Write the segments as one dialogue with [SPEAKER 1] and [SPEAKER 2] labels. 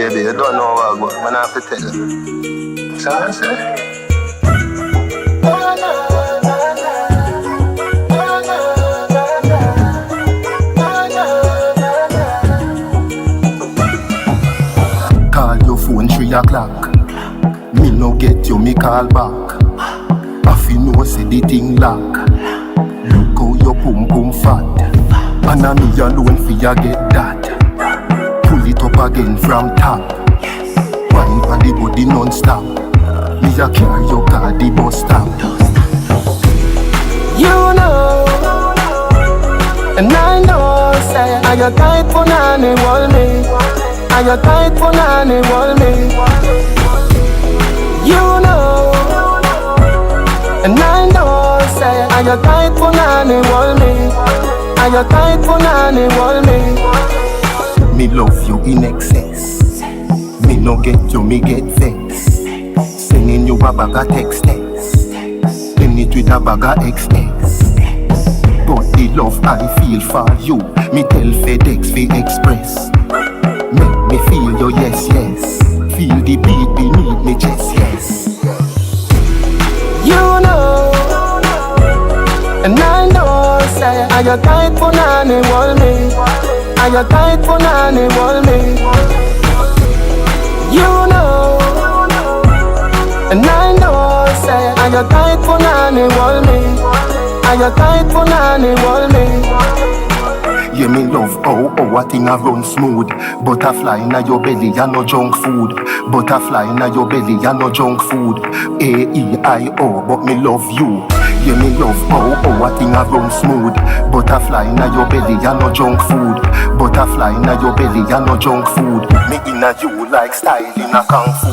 [SPEAKER 1] baby, you don't know what I got, man, I have to tell you. So I say,
[SPEAKER 2] call your phone 3 o'clock. Me no get you, me call back. I feel no say the thing lock. Look how your pum pum fat. And I me alone for ya get that. Pull it up again from top. Wine for the body non-stop. Me a carry your car the bus stop.
[SPEAKER 3] You know, and I know, say I got tight punani wall me. I got tight punani wall me. You know, and I know, say I got tight punani wall me. I got tight punani wall me.
[SPEAKER 2] Me love you in excess. Me no get you, me get vex. Sending you a bag of text. Then it with a bag of XS. But the love I feel for you, me tell FedEx fi Express. Make me feel your yes, yes. Feel the beat beneath me chest, yes.
[SPEAKER 3] You know, and I know, say I got tight punani wall me. I got tight punani wall me. You know, and I know, say I got tight punani wall me. I got tight punani wall me.
[SPEAKER 2] Yeah, me love how a thing a run smooth. Butterfly inna your belly, ya no junk food. Butterfly inna your belly, ya no junk food. A-E-I-O, but me love you. Yeah, me love how a thing a run smooth. Butterfly inna your belly, ya no junk food. Butterfly inna your belly, ya no junk food. Me inna you like style inna kung fu.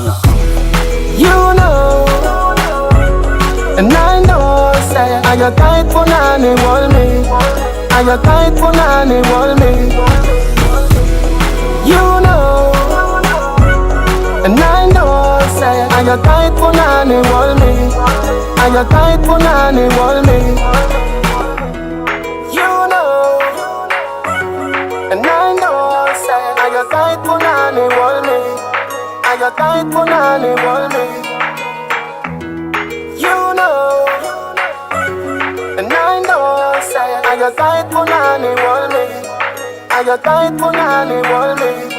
[SPEAKER 3] You know, and I know, say I got tight punani wall me. I got tight punani wall me. You know, and I know, say I got tight punani wall me. I got tight punani wall me. You know, and I know, say I got tight punani wall me. I got tight punani wall me. You know, and I know, say I got tight punani wall me. I got tight punani wall me.